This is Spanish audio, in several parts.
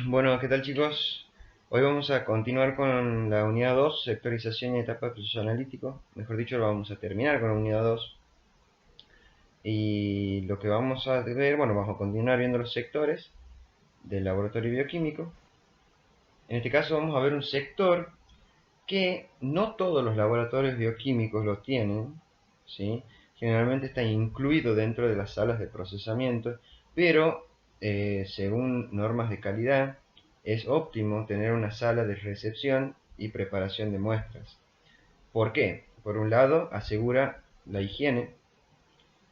Bueno, ¿qué tal chicos? Hoy vamos a continuar con la unidad 2, sectorización y etapa de proceso analítico. Mejor dicho, lo vamos a terminar con la unidad 2. Y lo que vamos a ver, bueno, vamos a continuar viendo los sectores del laboratorio bioquímico. En este caso vamos a ver un sector que no todos los laboratorios bioquímicos lo tienen, ¿sí? Generalmente está incluido dentro de las salas de procesamiento, pero según normas de calidad es óptimo tener una sala de recepción y preparación de muestras. ¿Por qué? Por un lado asegura la higiene,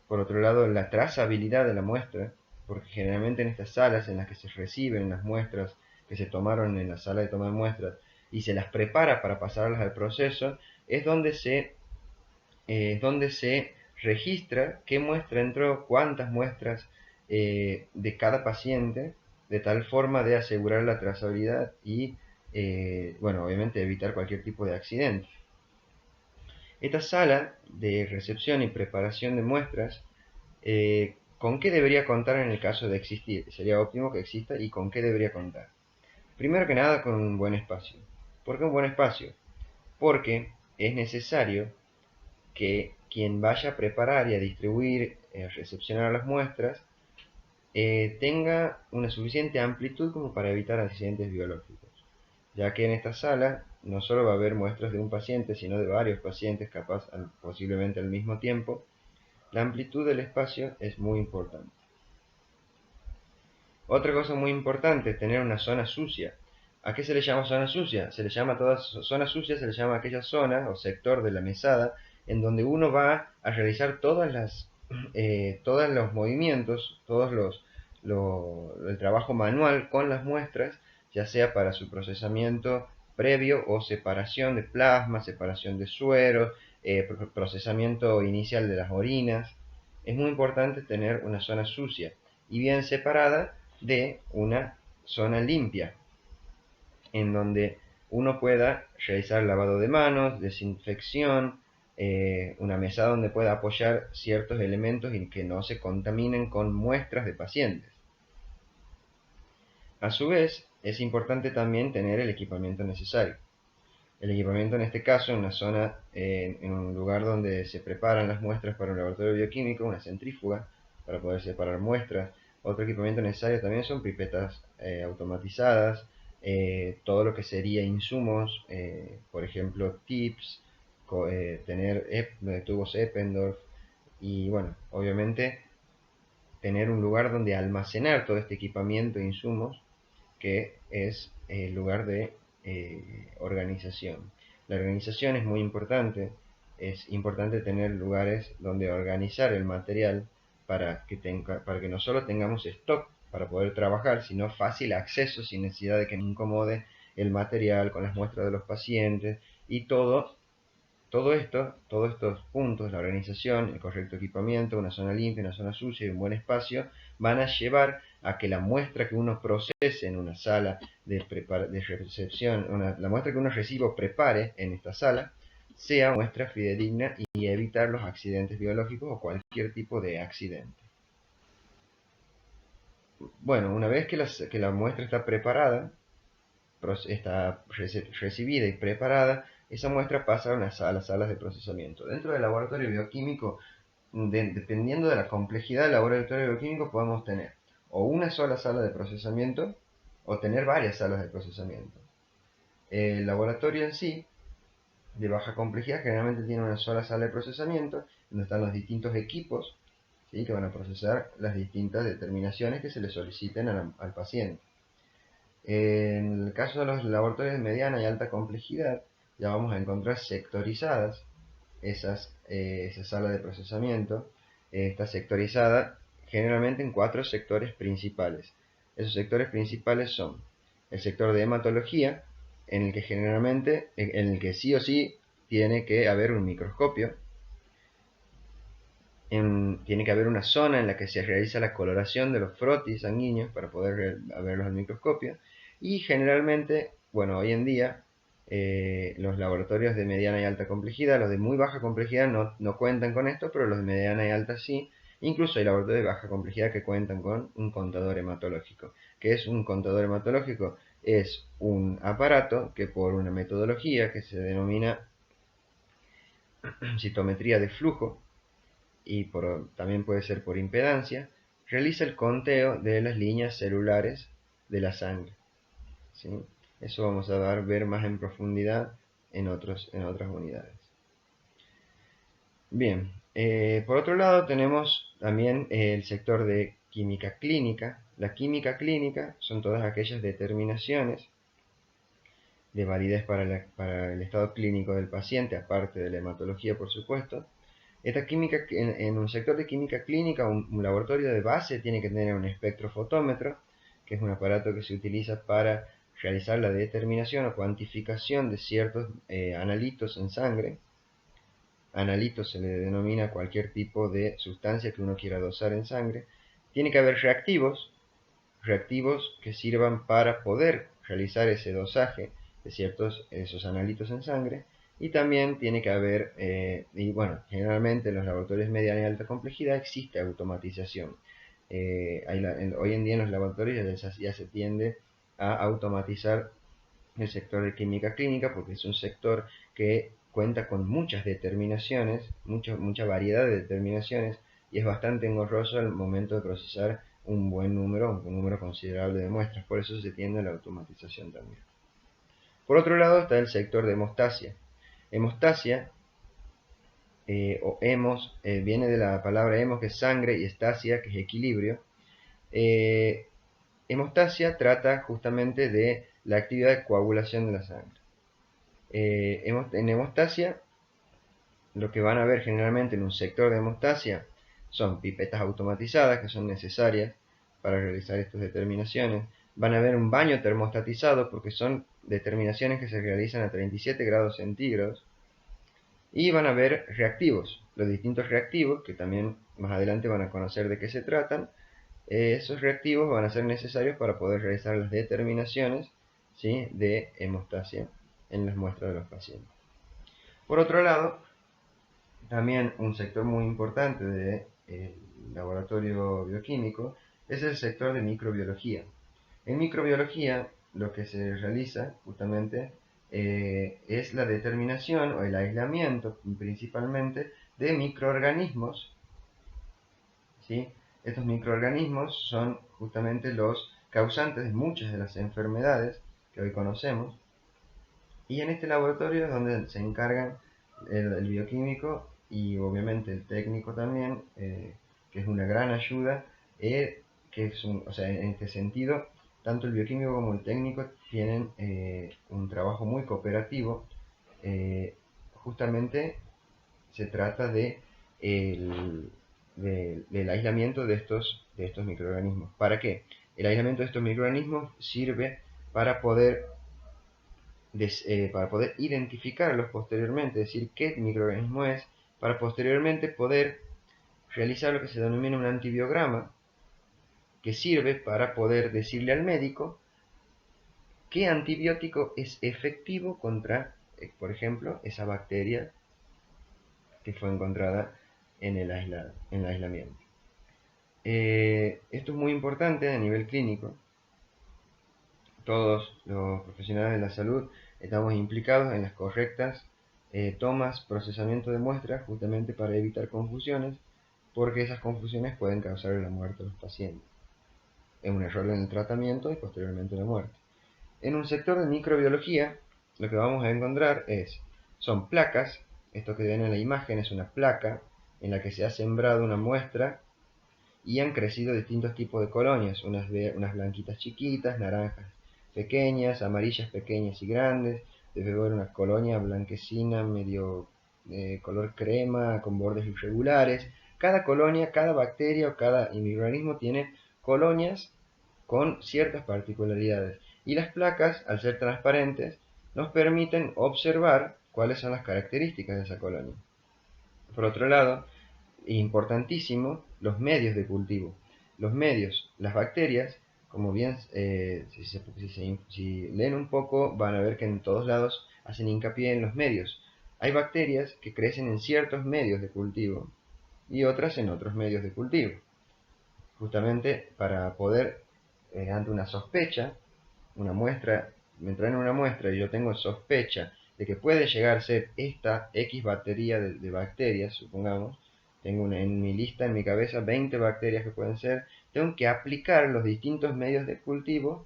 por otro lado la trazabilidad de la muestra, porque generalmente en estas salas en las que se reciben las muestras que se tomaron en la sala de toma de muestras y se las prepara para pasarlas al proceso, es donde se registra qué muestra entró, cuántas muestras de cada paciente, de tal forma de asegurar la trazabilidad y, bueno, obviamente evitar cualquier tipo de accidente. Esta sala de recepción y preparación de muestras, ¿con qué debería contar en el caso de existir? Sería óptimo que exista y con qué debería contar. Primero que nada con un buen espacio. ¿Por qué un buen espacio? Porque es necesario que quien vaya a preparar y a distribuir, recepcionar las muestras, tenga una suficiente amplitud como para evitar accidentes biológicos, ya que en esta sala no solo va a haber muestras de un paciente, sino de varios pacientes, capaz posiblemente al mismo tiempo. La amplitud del espacio es muy importante. Otra cosa muy importante es tener una zona sucia. ¿A qué se le llama zona sucia? Se le llama zona sucia, se le llama aquella zona o sector de la mesada en donde uno va a realizar todos los movimientos, el trabajo manual con las muestras, ya sea para su procesamiento previo o separación de plasma, separación de suero, procesamiento inicial de las orinas. Es muy importante tener una zona sucia y bien separada de una zona limpia, en donde uno pueda realizar lavado de manos, desinfección, una mesa donde pueda apoyar ciertos elementos y que no se contaminen con muestras de pacientes. A su vez, es importante también tener el equipamiento necesario. El equipamiento en este caso en una zona, en un lugar donde se preparan las muestras para un laboratorio bioquímico, una centrífuga para poder separar muestras. Otro equipamiento necesario también son pipetas automatizadas, todo lo que sería insumos, por ejemplo tips, tener tubos Eppendorf y bueno, obviamente tener un lugar donde almacenar todo este equipamiento e insumos que es el lugar de organización. La organización es muy importante, es importante tener lugares donde organizar el material para que no solo tengamos stock para poder trabajar, sino fácil acceso sin necesidad de que nos incomode el material con las muestras de los pacientes y todos estos puntos, la organización, el correcto equipamiento, una zona limpia, una zona sucia y un buen espacio, van a llevar a que la muestra que uno procese en una sala de recepción, la muestra que uno reciba o prepare en esta sala, sea muestra fidedigna y evitar los accidentes biológicos o cualquier tipo de accidente. Bueno, una vez que la muestra está preparada, está recibida y preparada, esa muestra pasa a las salas de procesamiento. Dentro del laboratorio bioquímico, dependiendo de la complejidad del laboratorio bioquímico, podemos tener o una sola sala de procesamiento o tener varias salas de procesamiento. El laboratorio en sí, de baja complejidad, generalmente tiene una sola sala de procesamiento, donde están los distintos equipos, ¿sí?, que van a procesar las distintas determinaciones que se le soliciten al paciente. En el caso de los laboratorios de mediana y alta complejidad, ya vamos a encontrar sectorizadas esas salas de procesamiento. Está sectorizada generalmente en 4 sectores principales. Esos sectores principales son el sector de hematología, en el que sí o sí tiene que haber un microscopio. Tiene que haber una zona en la que se realiza la coloración de los frotis sanguíneos para poder verlos al microscopio. Y generalmente, bueno, hoy en día, los laboratorios de mediana y alta complejidad, los de muy baja complejidad no cuentan con esto, pero los de mediana y alta sí, Incluso hay laboratorios de baja complejidad que cuentan con un contador hematológico. ¿Qué es un contador hematológico? Es un aparato que por una metodología que se denomina citometría de flujo, y también puede ser por impedancia, realiza el conteo de las líneas celulares de la sangre, ¿sí? Eso vamos a ver más en profundidad en otras unidades. Bien, por otro lado tenemos también el sector de química clínica. La química clínica son todas aquellas determinaciones de validez para el estado clínico del paciente, aparte de la hematología, por supuesto. Esta química, en un sector de química clínica, un laboratorio de base tiene que tener un espectrofotómetro, que es un aparato que se utiliza para realizar la determinación o cuantificación de ciertos analitos en sangre. Analito se le denomina cualquier tipo de sustancia que uno quiera dosar en sangre. Tiene que haber reactivos que sirvan para poder realizar ese dosaje de esos analitos en sangre. Y también tiene que haber, y bueno, generalmente en los laboratorios mediana y alta complejidad existe automatización. Hoy en día en los laboratorios ya se tiende a automatizar el sector de química clínica porque es un sector que cuenta con muchas determinaciones, mucha variedad de determinaciones, y es bastante engorroso al momento de procesar un número considerable de muestras. Por eso se tiende a la automatización también. Por otro lado está el sector de hemostasia. Hemostasia o hemos viene de la palabra hemos, que es sangre, y estasia, que es equilibrio. Hemostasia trata justamente de la actividad de coagulación de la sangre. En hemostasia, lo que van a ver generalmente en un sector de hemostasia son pipetas automatizadas que son necesarias para realizar estas determinaciones. Van a ver un baño termostatizado porque son determinaciones que se realizan a 37 grados centígrados. Y van a ver reactivos, los distintos reactivos, que también más adelante van a conocer de qué se tratan. Esos reactivos van a ser necesarios para poder realizar las determinaciones, ¿sí?, de hemostasia en las muestras de los pacientes. Por otro lado, también un sector muy importante del laboratorio bioquímico es el sector de microbiología. En microbiología lo que se realiza justamente es la determinación o el aislamiento principalmente de microorganismos, ¿sí? Estos microorganismos son justamente los causantes de muchas de las enfermedades que hoy conocemos, y en este laboratorio es donde se encargan el bioquímico y obviamente el técnico también, que es una gran ayuda, o sea, en este sentido, tanto el bioquímico como el técnico tienen un trabajo muy cooperativo. Justamente se trata del aislamiento de estos microorganismos. ¿Para qué? El aislamiento de estos microorganismos sirve para poder identificarlos posteriormente, es decir, qué microorganismo es, para posteriormente poder realizar lo que se denomina un antibiograma, que sirve para poder decirle al médico qué antibiótico es efectivo contra, por ejemplo, esa bacteria que fue encontrada en el aislamiento. Esto es muy importante a nivel clínico. Todos los profesionales de la salud estamos implicados en las correctas tomas, procesamiento de muestras, justamente para evitar confusiones, porque esas confusiones pueden causar la muerte de los pacientes. Es un error en el tratamiento y posteriormente la muerte. En un sector de microbiología, lo que vamos a encontrar son placas. Esto que ven en la imagen es una placa en la que se ha sembrado una muestra y han crecido distintos tipos de colonias, unas blanquitas chiquitas, naranjas pequeñas, amarillas pequeñas y grandes. Debe haber una colonia blanquecina, medio color crema, con bordes irregulares. Cada colonia, cada bacteria o cada microorganismo tiene colonias con ciertas particularidades. Y las placas, al ser transparentes, nos permiten observar cuáles son las características de esa colonia. Por otro lado, importantísimo, los medios de cultivo. Los medios, las bacterias, como bien si leen un poco, van a ver que en todos lados hacen hincapié en los medios. Hay bacterias que crecen en ciertos medios de cultivo, y otras en otros medios de cultivo. Justamente para poder, ante una sospecha, una muestra, me traen una muestra y yo tengo sospecha de que puede llegar a ser esta X batería de bacterias, supongamos, tengo en mi lista, en mi cabeza, 20 bacterias que pueden ser, tengo que aplicar los distintos medios de cultivo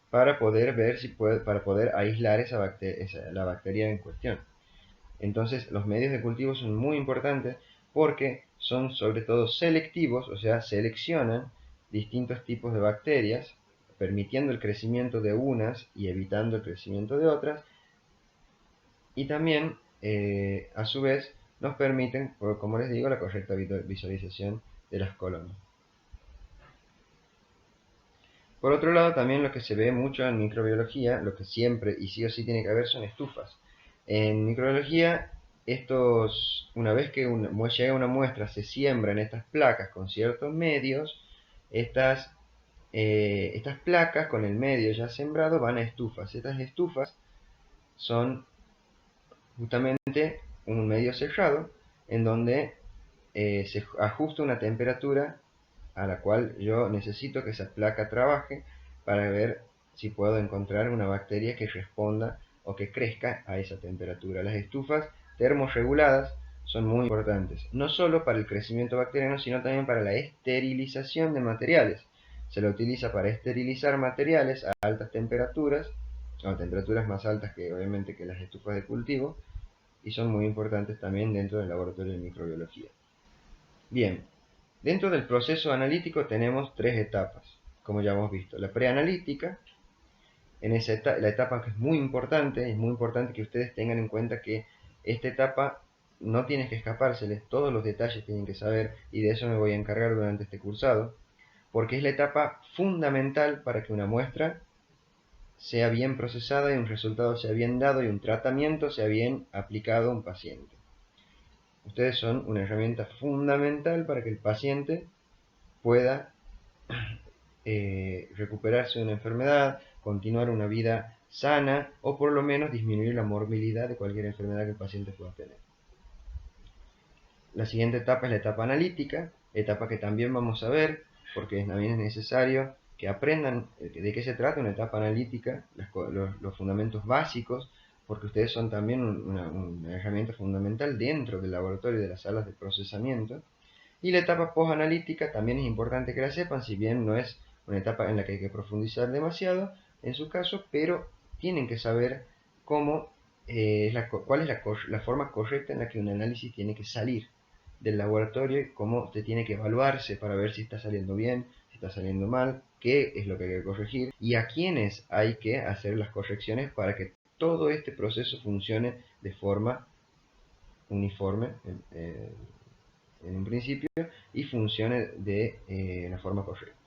para poder ver si para poder aislar la bacteria en cuestión. Entonces los medios de cultivo son muy importantes porque son sobre todo selectivos, o sea, seleccionan distintos tipos de bacterias, permitiendo el crecimiento de unas y evitando el crecimiento de otras, y también a su vez nos permiten, como les digo, la correcta visualización de las colonias. Por otro lado, también lo que se ve mucho en microbiología, lo que siempre y sí o sí tiene que haber son estufas. En microbiología, una vez que llega una muestra, se siembran estas placas con ciertos medios, estas placas con el medio ya sembrado van a estufas. Estas estufas son justamente un medio cerrado en donde se ajusta una temperatura a la cual yo necesito que esa placa trabaje para ver si puedo encontrar una bacteria que responda o que crezca a esa temperatura. Las estufas termorreguladas son muy importantes, no solo para el crecimiento bacteriano, sino también para la esterilización de materiales. Se la utiliza para esterilizar materiales a altas temperaturas, a temperaturas más altas que obviamente que las estufas de cultivo, y son muy importantes también dentro del laboratorio de microbiología. Bien, dentro del proceso analítico tenemos tres etapas, como ya hemos visto. La preanalítica, la etapa que es muy importante que ustedes tengan en cuenta que esta etapa no tiene que escapárseles, todos los detalles tienen que saber, y de eso me voy a encargar durante este cursado, porque es la etapa fundamental para que una muestra sea bien procesada y un resultado sea bien dado y un tratamiento sea bien aplicado a un paciente. Ustedes son una herramienta fundamental para que el paciente pueda recuperarse de una enfermedad, continuar una vida sana o por lo menos disminuir la morbilidad de cualquier enfermedad que el paciente pueda tener. La siguiente etapa es la etapa analítica, etapa que también vamos a ver porque también es necesario que aprendan de qué se trata una etapa analítica, los fundamentos básicos, porque ustedes son también una herramienta fundamental dentro del laboratorio de las salas de procesamiento. Y la etapa post-analítica también es importante que la sepan, si bien no es una etapa en la que hay que profundizar demasiado en su caso, pero tienen que saber cuál es la forma correcta en la que un análisis tiene que salir del laboratorio y cómo se tiene que evaluarse para ver si está saliendo bien, si está saliendo mal, qué es lo que hay que corregir y a quiénes hay que hacer las correcciones para que todo este proceso funcione de forma uniforme en un principio y funcione de la forma correcta.